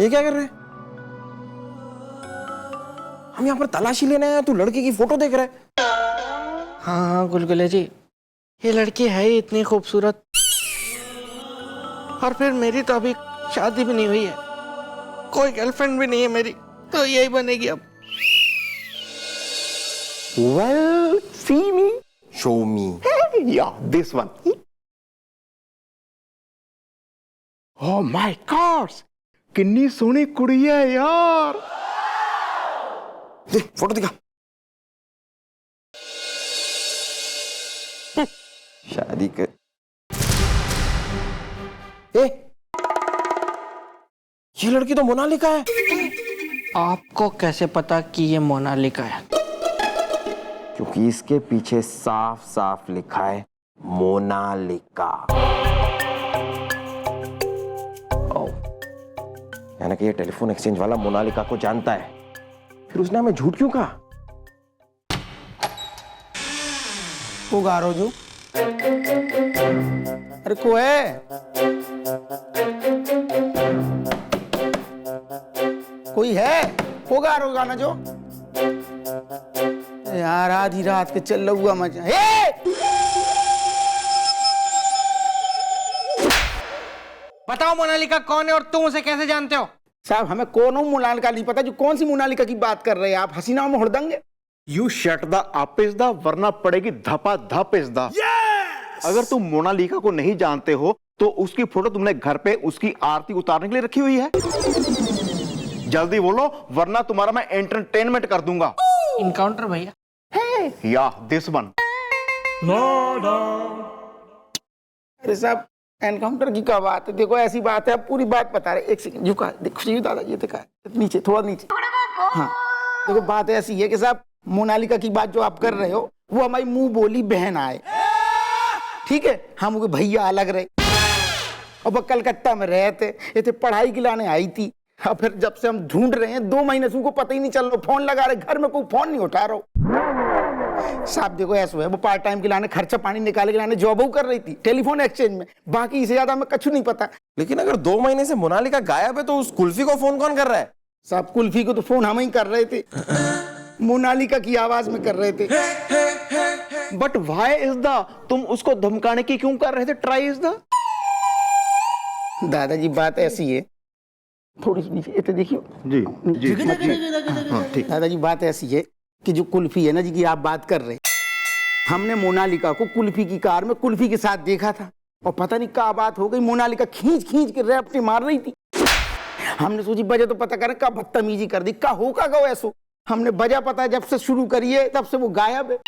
ये क्या कर रहे हैं? हम यहाँ पर तलाशी लेने आए, तू लड़की की फोटो देख रहा है। हाँ गुलगुले जी, ये लड़की है ही इतनी खूबसूरत, और फिर मेरी तो अभी शादी भी नहीं हुई है, कोई गर्लफ्रेंड भी नहीं है मेरी, तो यही बनेगी अब। Well, see me. Show me. Yeah, this one. Oh my God! कितनी सोहनी कुड़ी है यार। दे फोटो दिखा। शादी कर। ये लड़की तो मोनालिका है। आपको कैसे पता कि ये मोनालिका है? क्योंकि इसके पीछे साफ साफ लिखा है मोनालिका। यानी कि ये टेलीफोन एक्सचेंज वाला मोनालिका को जानता है, फिर उसने हमें झूठ क्यों कहा? को गारो जो, अरे को है, कोई है? को गारो गाना जो यार, आधी रात के चल हुआ मजा। बताओ मोनालिका कौन है और तुम उसे कैसे जानते हो? साहब हमें कौन मोनालिका नहीं पता, जो कौन सी मोनालिका की बात कर रहे हैं आप? हसीना में हुड़दंगे। You shut the up is the, वरना पड़ेगी धपा धप इस दा। अगर तुम मोनालिका को नहीं जानते हो तो उसकी फोटो तुमने घर पे उसकी आरती उतारने के लिए रखी हुई है। जल्दी बोलो वरना तुम्हारा मैं एंटरटेनमेंट कर दूंगा। इनकाउंटर भैया। या दिस वन। अरे साहब एनकाउंटर की क्या बात है? देखो ऐसी बात है, आप पूरी बात बता रहे। एक सेकंड झुका, देखो दादा ये देखा नीचे, थोड़ा नीचे। हाँ देखो बात ऐसी है कि साहब मोनालिका की बात जो आप कर रहे हो वो हमारी मुंह बोली बहन आए, ठीक है? हम वो भैया अलग रहे, और वो कलकत्ता में रहते, ये पढ़ाई के लाने आई थी। और फिर जब से हम ढूंढ रहे हैं 2 महीने से उनको पता ही नहीं चल रहा, फोन लगा रहे, घर में कोई फोन नहीं उठा रहा। साहब देखो ऐसा है, वो पार्ट टाइम के लाने खर्चा पानी निकाले के लाने जॉब कर रही थी टेलीफोन एक्सचेंज में, बाकी इससे ज्यादा हमें कुछ नहीं पता। लेकिन अगर 2 महीने से मोनालिका गायब है तो उस कुल्फी को फोन कौन कर रहा है? साहब कुल्फी को तो फोन हम ही कर रहे थे, मोनालिका की आवाज में कर रहे थे। बट वाई इज द, तुम उसको धमकाने की क्यों कर रहे थे? Try is the. दादाजी बात ऐसी है, थोड़ी सी नीचे तो देखिए जी जी हाँ, ठीक। दादाजी बात ऐसी है कि जो कुल्फी है ना जी की आप बात कर रहे, हमने मोनालिका को कुल्फी की कार में कुल्फी के साथ देखा था, और पता नहीं क्या बात हो गई, मोनालिका खींच खींच के रैप्टे मार रही थी। हमने सोची वजह तो पता करें, क्या बदतमीजी कर दी, क्या होगा गो ऐसो। हमने वजह पता है जब से शुरू करी है तब से वो गायब है।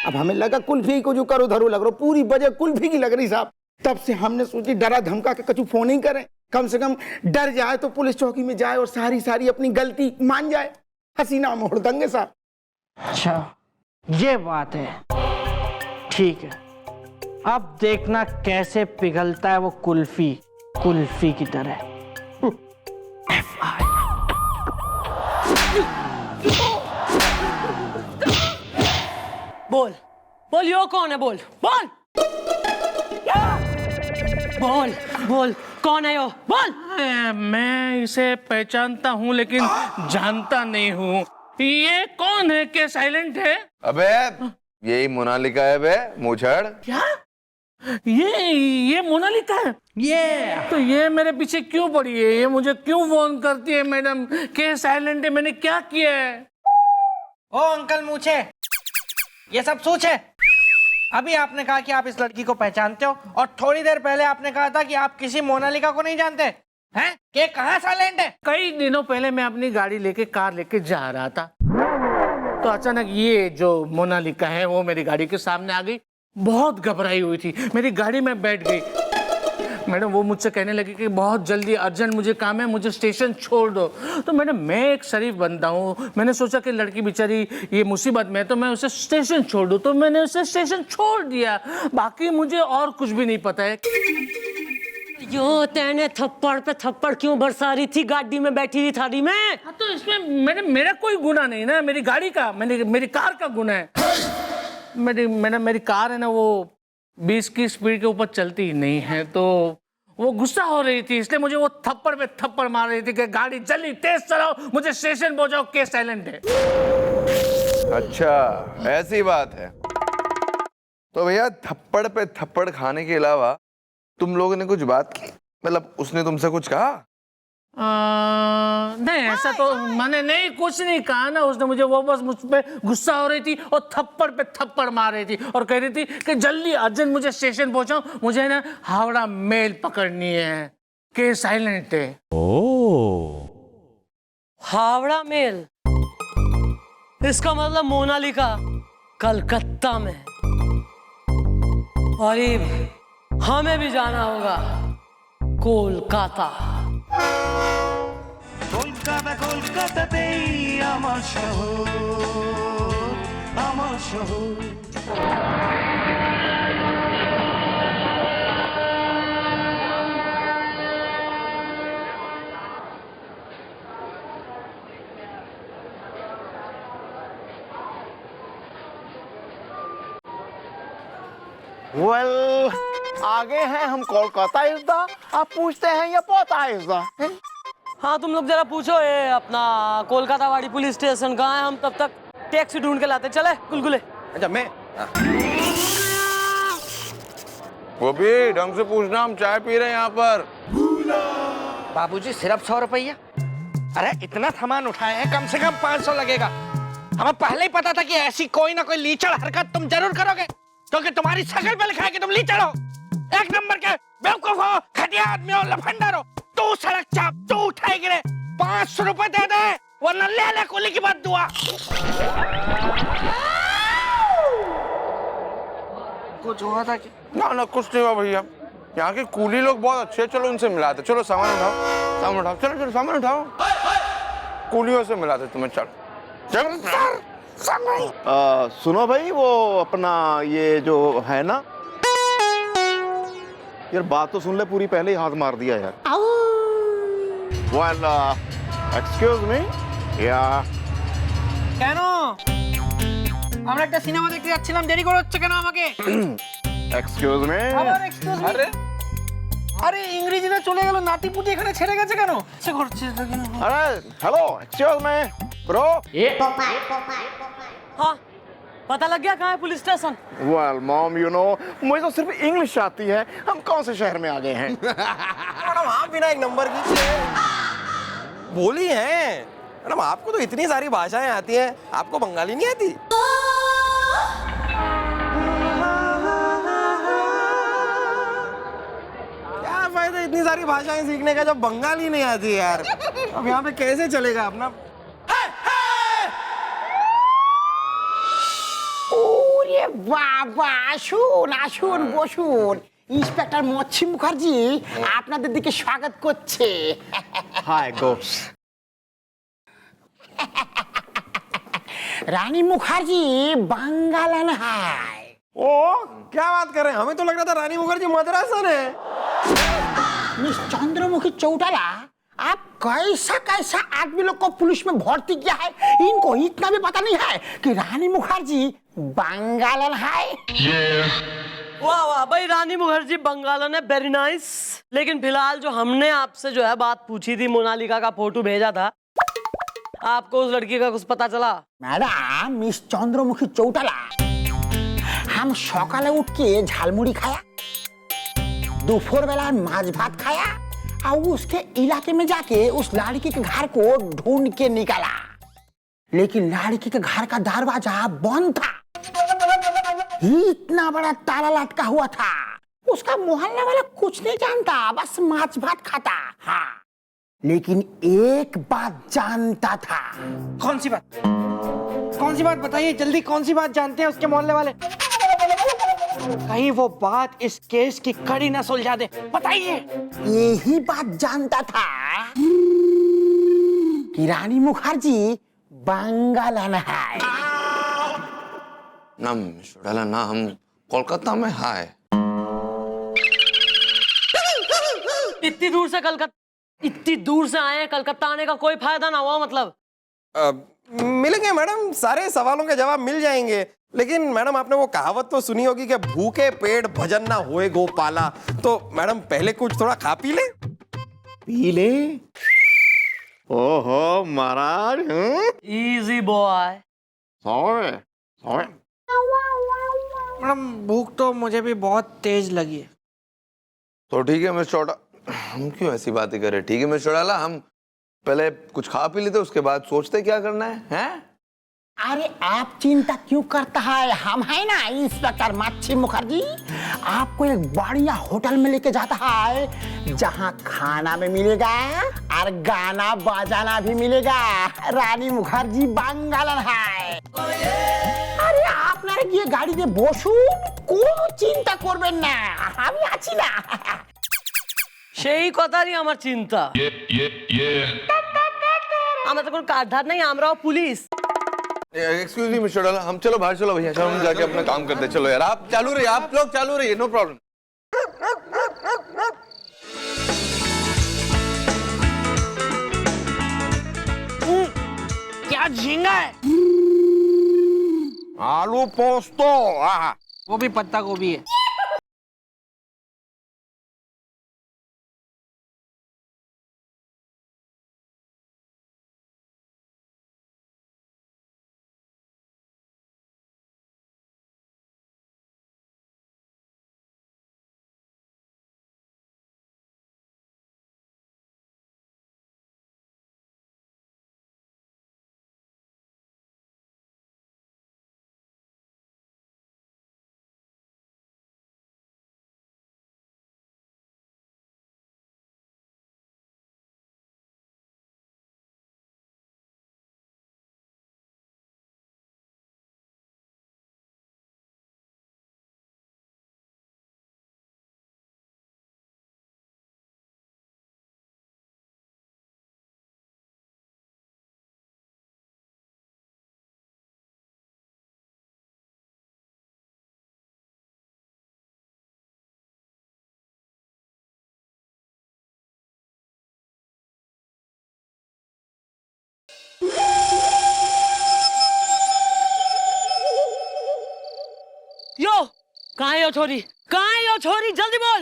अब हमें लगा कुल्फी को जो करो धरो लग रहा, पूरी वजह कुल्फी की लग रही साहब। तब से हमने सोची डरा धमका के कछु फोन ही करें, कम से कम डर जाए तो पुलिस चौकी में जाए और सारी अपनी गलती मान जाए। हसीना मोड़ देंगे साहब। अच्छा ये बात है, ठीक है। अब देखना कैसे पिघलता है वो कुल्फी, कुल्फी की तरह। बोल बोल, यो कौन है? बोल बोल बोल बोल, कौन है यो? बोल। मैं इसे पहचानता हूँ लेकिन जानता नहीं हूँ। ये कौन है? क्या साइलेंट है? अबे यही मोनालिका है बे, मुछड़। क्या ये मोनालिका है? ये तो ये मेरे पीछे क्यों पड़ी है? ये मुझे क्यों फोन करती है? मैडम के साइलेंट है, मैंने क्या किया है? ओ अंकल मूछे, ये सब सोच है। अभी आपने कहा कि आप इस लड़की को पहचानते हो, और थोड़ी देर पहले आपने कहा था कि आप किसी मोनालिका को नहीं जानते हैं। ये कहाँ साइलेंट है? कई दिनों पहले मैं अपनी गाड़ी लेके कार लेके जा रहा था, तो अचानक ये जो मोनालिका है वो मेरी गाड़ी के सामने आ गई। बहुत घबराई हुई थी, मेरी गाड़ी में बैठ गई। मैडम वो मुझसे कहने लगी कि बहुत जल्दी अर्जेंट मुझे काम है, मुझे स्टेशन छोड़ दो। तो मैडम मैं एक शरीफ बंदा हूँ, मैंने सोचा कि लड़की बेचारी ये मुसीबत में है तो मैं उसे स्टेशन छोड़ दूँ, तो मैंने उसे स्टेशन छोड़ दिया। बाकी मुझे और कुछ भी नहीं पता है। यो तेने थप्पड़ पे थप्पड़ क्यों बरसा रही थी गाड़ी में बैठी थी थारी में? हाँ तो इसमें मेरा कोई गुनाह नहीं ना, मेरी गाड़ी का, मेरी कार का गुनाह है। मेरी कार है ना वो 20 की स्पीड के ऊपर चलती ही नहीं है, तो वो गुस्सा हो रही थी, इसलिए मुझे वो थप्पड़ पे थप्पड़ मार रही थी कि गाड़ी जल्दी तेज चलाओ, मुझे स्टेशन पहुंचाओ, केस साइलेंट है। अच्छा, ऐसी बात है। तो भैया थप्पड़ पे थप्पड़ खाने के अलावा तुम लोगों ने कुछ बात की? मतलब उसने तुमसे कुछ कहा? नहीं, ऐसा तो मैंने नहीं, कुछ नहीं कहा ना। उसने मुझे, वो बस मुझ पे गुस्सा हो रही थी और थप्पड़ पे थप्पड़ मार रही थी और कह रही थी कि जल्दी अर्जेंट मुझे स्टेशन पहुंचाओ, मुझे ना हावड़ा मेल पकड़नी है, केस साइलेंट है। हावड़ा मेल, इसका मतलब मोनालिका कलकत्ता में है। और हमें भी जाना होगा कोलकाता। কলকাতা কলকাতাতেই আমার শহর, আমার শহর। वेल, आगे हैं हम कोलकाता इज़दा, आप पूछते हैं या पोता इज़दा? हाँ, तुम लोग जरा पूछो ये अपना कोलकाता वाड़ी पुलिस स्टेशन कहाँ है, हम तब तक टैक्सी ढूंढ के लाते। चले गुलगुले। अच्छा मैं वो भी ढंग से पूछना, हम चाय पी रहे हैं यहाँ पर। बाबूजी सिर्फ 100 रुपया? अरे इतना सामान उठाए हैं, कम से कम 500 लगेगा। हमें पहले ही पता था कि ऐसी कोई ना कोई लीचड़ हरकत तुम जरूर करोगे, क्योंकि तुम्हारी शक्ल पे लिखा है कि तुम लीचड़ हो, एक नंबर के बेवकूफ हो, घटिया आदमी हो, लफंडर हो। तू सड़क चाप, तू उठाए गिरे, 500 रुपए दे दे, वरना ले ले कुली की बात दुआ। कुछ हुआ था कि? ना कुछ नहीं हुआ भैया, यहाँ के कूली लोग बहुत अच्छे हैं, चलो उनसे मिलाते। चलो सामान उठाओ, सामान उठाओ, चलो चलो सामान उठाओ, कूलियों से मिलाते तुम्हें। चलो सुनो भाई, वो अपना ये जो है ना यार, बात तो सुन ले पूरी, पहले ही हाथ मार दिया यार। वेल, एक्सक्यूज मी, या কেন আমরা একটা সিনেমা দেখতে যাচ্ছিলাম, দেরি করে হচ্ছে কেন আমাকে? एक्सक्यूज मी, আবার এক্সকিউজ মি? আরে ইংরেজিতে চলে গেল, নাটিপুটি এখানে ছেড়ে গেছে কেন? সে করছে এটা কেন? अरे हेलो, एक्सक्यूज मी ब्रो। हाँ, पता लग गया कहाँ है police station? Well mom, you know मुझे तो सिर्फ इंग्लिश आती है, हम कौन से शहर में आ गए हैं? मैडम आप बिना एक नंबर की बोली है। मैडम आपको तो इतनी सारी भाषाएं आती हैं, आपको बंगाली नहीं आती? क्या फायदा इतनी सारी भाषाएं सीखने का जब बंगाली नहीं आती यार। अब यहाँ पे कैसे चलेगा अपना? ওরে বাবা, আসুন আসুন, বসুন। ইন্সপেক্টর মচ্ছি মুখার্জি আপনাদের দিকে স্বাগত করছে। हाय गोस। রানী মুখার্জি বাঙ্গালান হায়। ओ क्या बात कर रहे हैं, हमें तो लग रहा था रानी मुखर्जी मद्रासन है। मिस चंद्रमुखी चौटाला, आप कैसा कैसा आदमी लोग को पुलिस में भर्ती किया है, इनको इतना भी पता नहीं है कि रानी मुखर्जी बंगालन है। वाह वाह भाई, रानी मुखर्जी बंगालन है, वेरी नाइस। लेकिन फिलहाल जो हमने आपसे जो है बात पूछी थी, मोनालिका का फोटो भेजा था, आपको उस लड़की का कुछ पता चला? मैडम, मिस चंद्रमुखी चौटाला, हम सकाले उठ के झालमुड़ी खाया, दोपहर बेला माछ भात खाया, और उसके इलाके में जाके उस लड़की के घर को ढूंढ के निकाला, लेकिन लड़की के घर का दरवाजा बंद था, इतना बड़ा ताला लटका हुआ था। उसका मोहल्ला वाला कुछ नहीं जानता, बस माछ भात खाता। हाँ, लेकिन एक बात जानता था। कौन सी बात? कौन सी बात बताइए जल्दी, कौन सी बात जानते हैं उसके मोहल्ले वाले? कहीं वो बात इस केस की कड़ी ना सुलझा दे, बताइए। यही बात जानता था कि रानी मुखर्जी बंगालन है। ना डाला ना, हम कोलकाता में हाय। इतनी दूर से आए हैं, कलकत्ता आने का कोई फायदा ना हुआ मतलब? मिलेंगे मैडम, सारे सवालों के जवाब मिल जाएंगे। लेकिन मैडम आपने वो कहावत तो सुनी होगी कि भूखे पेट भजन ना होए गोपाला। तो मैडम पहले कुछ थोड़ा खा पी ले। पी ले। ओहो महाराज। Easy boy. Sorry sorry. Madam भूख तो मुझे भी बहुत तेज लगी है। तो ठीक है मिस्टर चौटा, हम क्यों ऐसी बातें कर रहे? ठीक है मिस्टर चौटाला, हम पहले कुछ खा पी लेते, उसके बाद सोचते क्या करना है, हैं? अरे आप चिंता क्यों करता है, हम है ना इंस्पेक्टर मच्छी मुखर्जी। आपको एक बढ़िया होटल में लेके जाता है जहाँ खाना भी मिलेगा और गाना बजाना भी मिलेगा। रानी मुखर्जी बांगालन है। अरे আপনারা গিয়ে গাড়িতে বসুন, কোনো চিন্তা করবেন না, আমি আছি না। সেই কথারই আমার চিন্তা। আমরা তো কোনো কার্ডধার নাই, আমরাও police. Excuse me mister Chautala, हम चलो बाहर चलो भैया, चलो हम जाके अपना काम करते हैं। चलो यार, आप चालू रहिए, आप लोग चालू रहिए, नो प्रॉब्लम। क्या झींगा है? आलू पोस्तो। वो भी पत्ता गोभी है। यो, कहाँ है यो छोरी? कहाँ है यो छोरी? जल्दी बोल।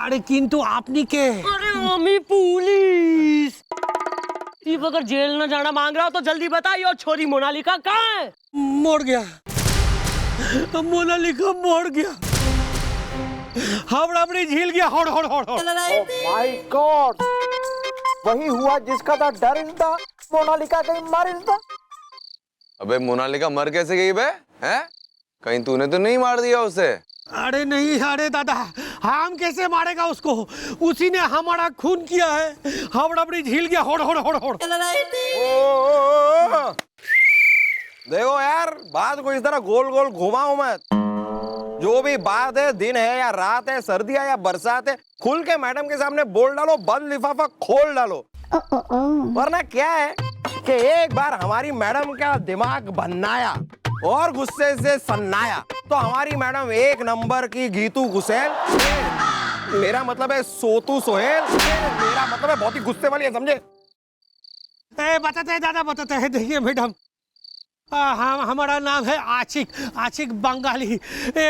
আরে কিন্তু আপনি কে? अरे मम्मी पुलिस। सिर्फ अगर जेल न जाना मांग रहा हो तो जल्दी बता, यो छोरी मोनालिका कहाँ है? मर गया, मोनालिका मर गया। हावड़ा ब्रिज हिल गया। होड़ होड़ होड़ होड़। माय गॉड, वही हुआ जिसका था डर था, मोनालिका कहीं मर था। अबे मोनालिका मर कैसे गई बे? हैं? कहीं तूने तो नहीं मार दिया उसे? अरे नहीं, अरे दादा, हम कैसे मारेगा उसको? उसी ने हमारा खून किया है। हावड़ा ब्रिज हिल गया। होड़ होड़ होड़ होड़। देखो यार, बात को इस तरह गोल गोल घुमाओ मत। जो भी बात है, दिन है या रात है, सर्दी है या बरसात है, खुल के मैडम के सामने बोल डालो, बंद लिफाफा खोल डालो। वरना क्या है कि एक बार हमारी मैडम का दिमाग बनाया और गुस्से से सन्नाया तो हमारी मैडम एक नंबर की गीतू गुसेल, मेरा मतलब है सोतू सोहेल, मेरा मतलब है बहुत ही गुस्से वाली है, समझे? बताते हैं दादा, बताते हैं। देखिए मैडम, हमारा नाम है आशिक, आशिक बंगाली।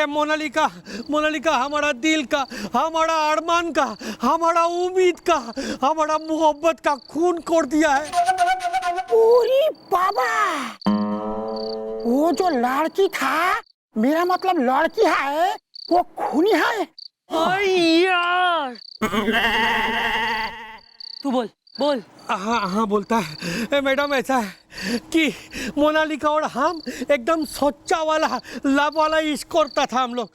मोनालिका, मोनालिका हमारा दिल का, हमारा अरमान का, हमारा उम्मीद का, हमारा मोहब्बत का खून कोड़ दिया है। पूरी बाबा, वो जो लड़की था, मेरा मतलब लड़की है, वो खूनी है। यार तू बोल बोल। हाँ हाँ बोलता है। मैडम ऐसा है कि मोनालिका और हम एकदम सोचा वाला लव वाला इश्क करता था हम लोग।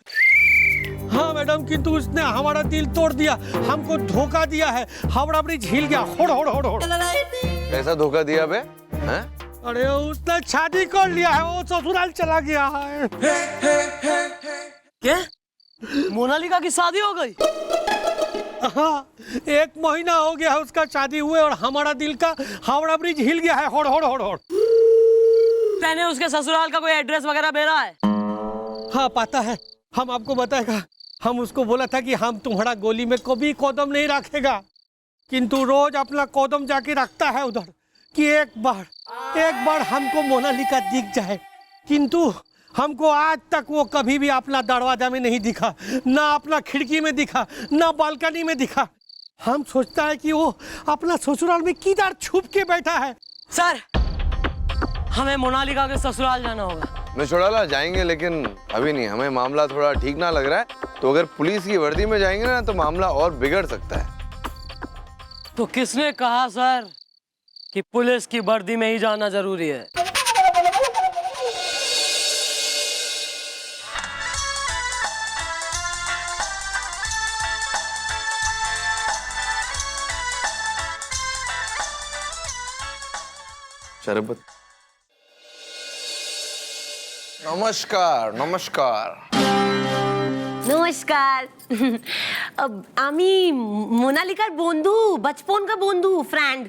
हाँ मैडम, किंतु उसने हमारा दिल तोड़ दिया, हमको धोखा दिया है। हावड़ा ब्रिज हिल गया। होड़ होड़ होड़ होड़। कैसा धोखा दिया बे? हैं? अरे उसने शादी कर लिया है, वो ससुराल चला गया है। क्या? मोनालिका की शादी हो गई? हाँ, 1 महीना हो गया है उसका शादी हुए और हमारा दिल का हावड़ा ब्रिज हिल गया है। होड़ होड़ होड़ होड़। मैंने उसके ससुराल का कोई एड्रेस वगैरह भेजा है? हाँ पता है, हम आपको बताएगा। हम उसको बोला था कि हम तुम्हारा गोली में कभी कदम नहीं रखेगा। किंतु रोज अपना कदम जाके रखता है उधर कि एक बार हमको मोनालिका दिख जाए, किंतु हमको आज तक वो कभी भी अपना दरवाजा में नहीं दिखा, ना अपना खिड़की में दिखा, ना बालकनी में दिखा। हम सोचता है कि वो अपना ससुराल में किधर छुप के बैठा है। सर, हमें मोनालिका के ससुराल जाना होगा। निचोड़ाला जाएंगे, लेकिन अभी नहीं। हमें मामला थोड़ा ठीक ना लग रहा है, तो अगर पुलिस की वर्दी में जाएंगे ना तो मामला और बिगड़ सकता है। तो किसने कहा सर कि पुलिस की वर्दी में ही जाना जरूरी है? शरबत। नमस्कार नमस्कार। নমস্কার। আমি মোনালিকার বন্ধু, बचपन का बंधु, फ्रेंड।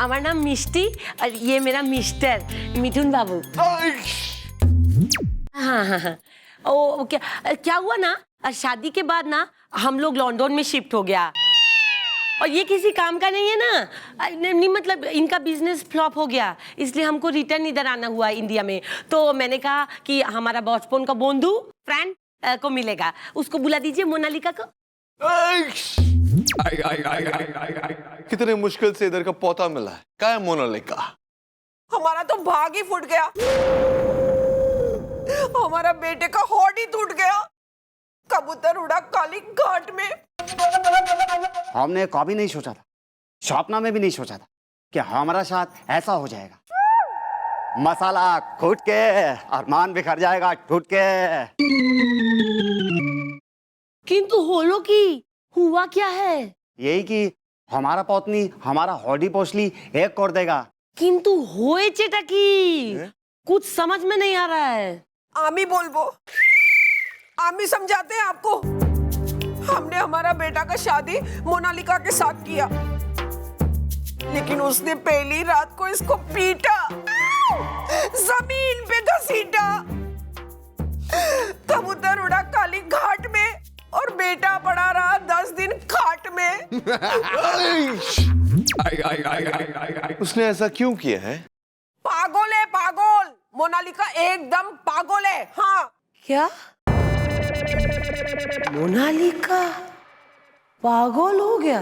আমার नाम मिष्टी और ये मेरा मिस्टर मिथुन बाबू। हाँ हाँ हाँ। ओ क्या हुआ ना, शादी के बाद ना हम लोग लंदन में शिफ्ट हो गया, और ये किसी काम का नहीं है ना, नहीं मतलब इनका बिजनेस फ्लॉप हो गया, इसलिए हमको रिटर्न इधर आना हुआ इंडिया में। तो मैंने कहा कि हमारा बचपन का बंधु फ्रेंड को मिलेगा, उसको बुला दीजिए मोनालिका को। कितने मुश्किल से इधर का पौधा मिला है। क्या है मोनालिका? हमारा तो भाग ही फूट गया, हमारा बेटे का हॉट ही टूट गया, कबूतर उड़ा काली घाट में। हमने कभी नहीं सोचा था, सपना में भी नहीं सोचा था कि हमारा साथ ऐसा हो जाएगा। मसाला कूट के अरमान बिखर जाएगा टूट के। किंतु होलो की हुआ क्या है? यही कि हमारा पत्नी हमारा हॉडी पोछली एक कर देगा। किंतु होएचेटा की कुछ समझ में नहीं आ रहा है। आमी बोलबो, आमी समझाते हैं आपको। हमने हमारा बेटा का शादी मोनालिका के साथ किया, लेकिन उसने पहली रात को इसको पीटा, जमीन पे घसीटा, कबूतर उड़ा काली घाट में, और बेटा पड़ा रहा 10 दिन खाट में। उसने ऐसा क्यों किया है? पागल है पागल, मोनालिका एकदम पागल है। हाँ। क्या मोनालिका पागल हो गया?